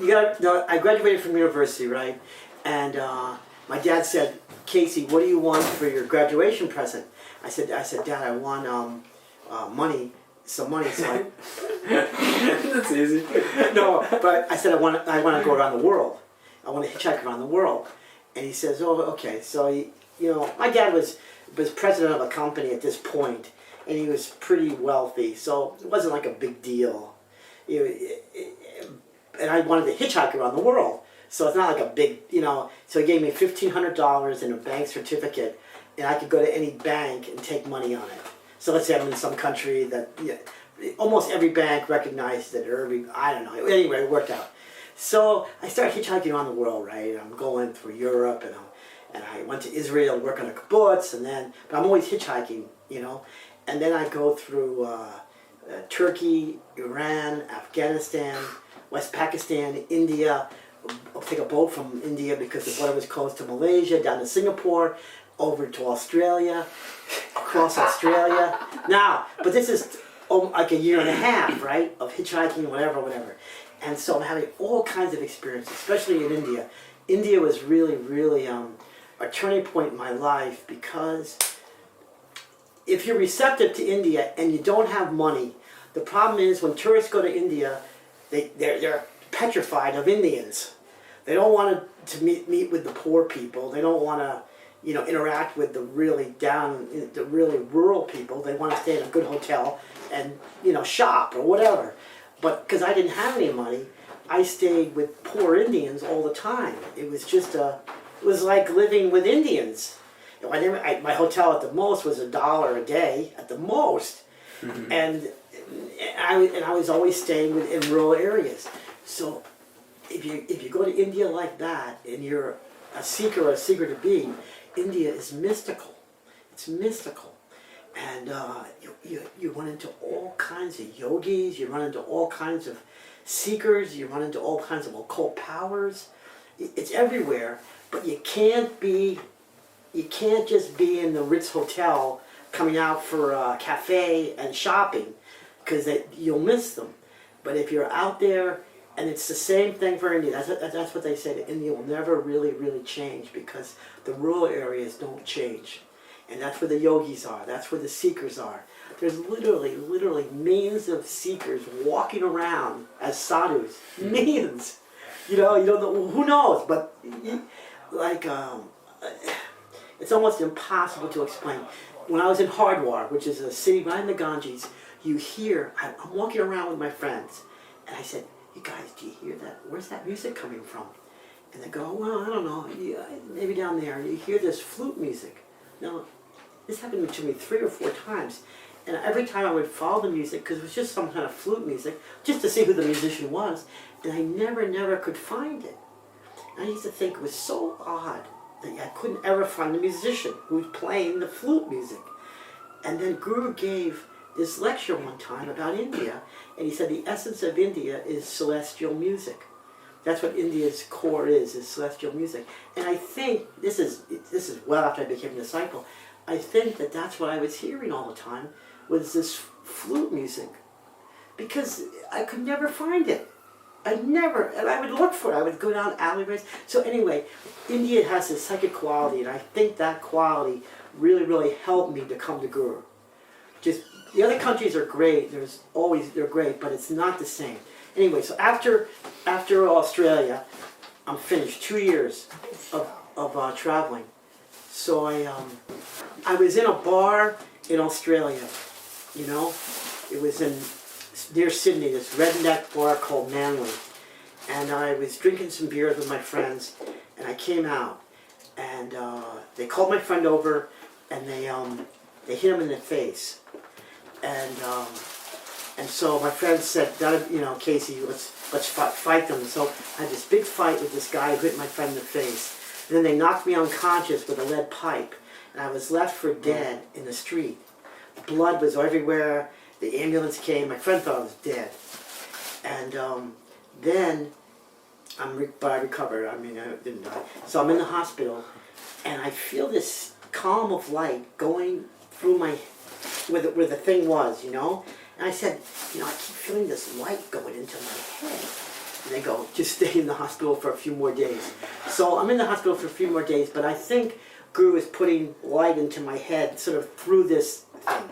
No, I graduated from university, right? And my dad said, Casey, what do you want for your graduation present? I said, Dad, I want money, some money. So That's easy. no, but I said, I want to go around the world. I want to hitchhike around the world. And he says, oh, okay. So, my dad was president of a company at this point, and he was pretty wealthy, so it wasn't like a big deal. And I wanted to hitchhike around the world, so it's not like a big, so he gave me $1,500 and a bank certificate, and I could go to any bank and take money on it. So let's say I'm in some country that, almost every bank recognized it, or I don't know, anyway, it worked out. So I started hitchhiking around the world, right? I'm going through Europe, and I went to Israel to work on a kibbutz, but I'm always hitchhiking, and then I go through Turkey, Iran, Afghanistan, West Pakistan, India. I'll take a boat from India because the border was close to Malaysia, down to Singapore, over to Australia, across Australia. Now, but this is like a year and a half, right, of hitchhiking, whatever. And so I'm having all kinds of experiences, especially in India. India was really, really a turning point in my life, because if you're receptive to India and you don't have money, the problem is when tourists go to India, they're petrified of Indians. They don't want to meet with the poor people. They don't want to, interact with the really rural people. They want to stay in a good hotel and, shop or whatever. But because I didn't have any money, I stayed with poor Indians all the time. It was just it was like living with Indians. My hotel at the most was $1 a day at the most, and I was always staying in rural areas. So if you go to India like that and you're a seeker or a seeker to be, India is mystical. It's mystical, and you run into all kinds of yogis. You run into all kinds of seekers. You run into all kinds of occult powers. It's everywhere, but you can't just be in the Ritz Hotel coming out for a cafe and shopping, because you'll miss them. But if you're out there, and it's the same thing for India, that's what they say, that India will never really, really change, because the rural areas don't change. And that's where the yogis are, that's where the seekers are. There's literally millions of seekers walking around as sadhus, millions. You don't know, who knows, but it's almost impossible to explain. When I was in Hardwar, which is a city right in the Ganges, I'm walking around with my friends, and I said, you guys, do you hear that? Where's that music coming from? And they go, well, I don't know, maybe down there. And you hear this flute music. Now, this happened to me 3 or 4 times, and every time I would follow the music, because it was just some kind of flute music, just to see who the musician was, and I never could find it. And I used to think it was so odd that I couldn't ever find the musician who was playing the flute music. And then Guru gave this lecture one time about India, and he said the essence of India is celestial music. That's what India's core is celestial music. And I think, this is well after I became a disciple, I think that's what I was hearing all the time, was this flute music. Because I could never find it. And I would look for it. I would go down alleyways. So anyway, India has this psychic quality, and I think that quality really, really helped me to come to Guru. Just, the other countries are great. They're great, but it's not the same. Anyway, so after Australia, I'm finished. 2 years of traveling. So I was in a bar in Australia. It was near Sydney, this redneck bar called Manly. And I was drinking some beers with my friends, and I came out, and they called my friend over, and they hit him in the face. And so my friend said, Casey, let's fight them. So I had this big fight with this guy who hit my friend in the face. And then they knocked me unconscious with a lead pipe, and I was left for dead in the street. Blood was everywhere. The ambulance came. My friend thought I was dead. And then, but I recovered. I didn't die. So I'm in the hospital, and I feel this column of light going through where the thing was, And I said, I keep feeling this light going into my head. And they go, just stay in the hospital for a few more days. So I'm in the hospital for a few more days, but I think Guru is putting light into my head sort of through this thing.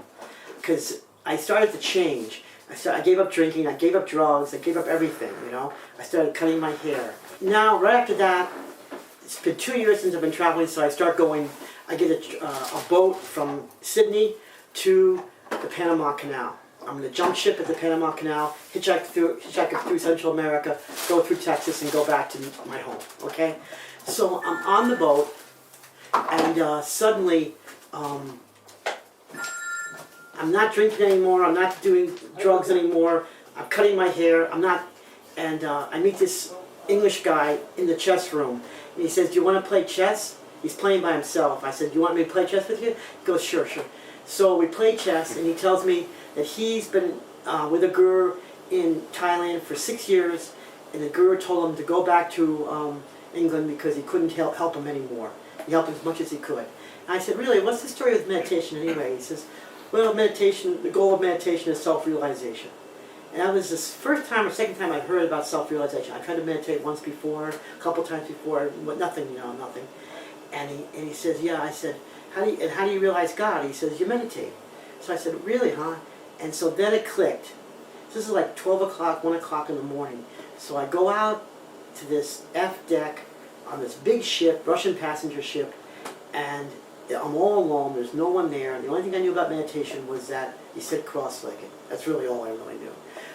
Because I started to change. I gave up drinking, I gave up drugs, I gave up everything, you know. I started cutting my hair. Now, right after that, it's been 2 years since I've been traveling, so I start going, I get a boat from Sydney to the Panama Canal. I'm going to jump ship at the Panama Canal, hitchhike through Central America, go through Texas, and go back to my home, okay? So I'm on the boat, and suddenly, I'm not drinking anymore, I'm not doing drugs anymore, I'm cutting my hair, I meet this English guy in the chess room, and he says, do you want to play chess? He's playing by himself. I said, do you want me to play chess with you? He goes, sure, sure. So we play chess, and he tells me that he's been with a guru in Thailand for 6 years, and the guru told him to go back to England because he couldn't help him anymore. He helped him as much as he could. And I said, really, what's the story with meditation anyway? He says, well, meditation, the goal of meditation is self-realization. And that was the first time or second time I'd heard about self-realization. I tried to meditate once before, a couple times before, but nothing, you know, nothing. And he says, yeah. I said, how do you realize God? He says, you meditate. So I said, really, huh? And so then it clicked. This is like 12 o'clock, 1 o'clock in the morning. So I go out to this F deck on this big ship, Russian passenger ship, and I'm all alone, there's no one there. The only thing I knew about meditation was that you sit cross-legged. That's really all I really knew.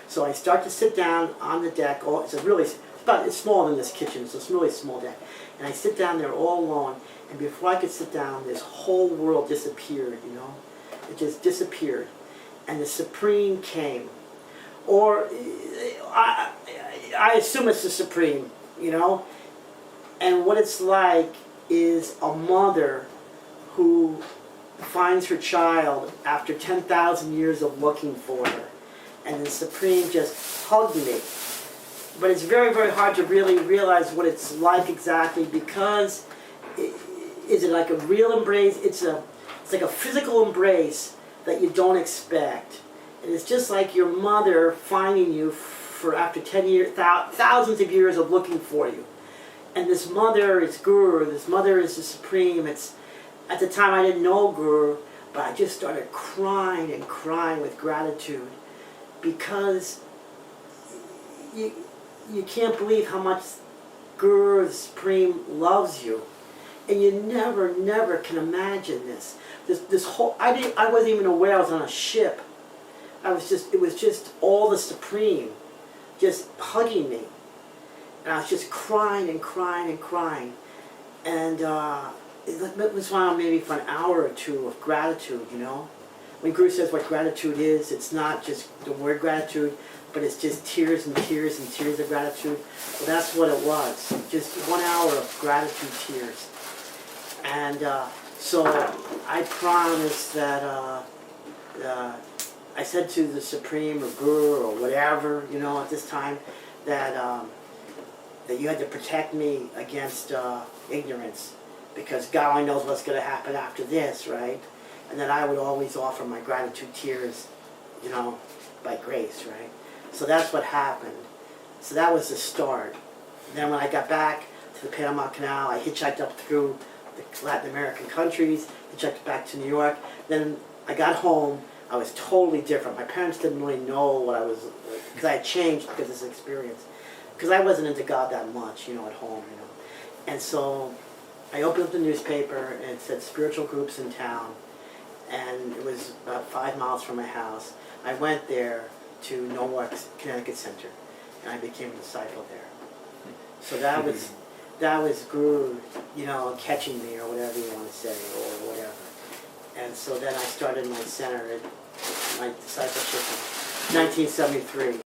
So I start to sit down on the deck. It's smaller than this kitchen, so it's a really small deck. And I sit down there all alone, and before I could sit down, this whole world disappeared, you know? It just disappeared. And the Supreme came. Or, I assume it's the Supreme, you know? And what it's like is a mother who finds her child after 10,000 years of looking for her. And the Supreme just hugged me. But it's very, very hard to really realize what it's like exactly, because is it like a real embrace? It's like a physical embrace that you don't expect. And it's just like your mother finding you for after 10 years, thousands of years of looking for you. And this mother is Guru, this mother is the Supreme. At the time I didn't know Guru, but I just started crying and crying with gratitude, because you can't believe how much Guru, the Supreme, loves you. And you never can imagine this. This whole, I wasn't even aware I was on a ship. It was just all the Supreme just hugging me. And I was just crying and crying and crying. And it was on maybe for an hour or two of gratitude, you know. When Guru says what gratitude is, it's not just the word gratitude, but it's just tears and tears and tears of gratitude. Well, that's what it was. Just 1 hour of gratitude tears. And so I promised that, I said to the Supreme or Guru or whatever, you know, at this time, that you had to protect me against ignorance, because God only knows what's going to happen after this, right? And that I would always offer my gratitude tears, you know, by grace, right? So that's what happened. So that was the start. And then when I got back to the Panama Canal, I hitchhiked up through the Latin American countries, hitchhiked back to New York. Then I got home. I was totally different. My parents didn't really know what I was, because I had changed because of this experience. Because I wasn't into God that much, you know, at home, you know. And so I opened up the newspaper, and it said spiritual groups in town. And it was about 5 miles from my house. I went there to Norwalk, Connecticut Center, and I became a disciple there. So that was Guru, you know, catching me, or whatever you want to say, or whatever. And so then I started my center, my discipleship in 1973.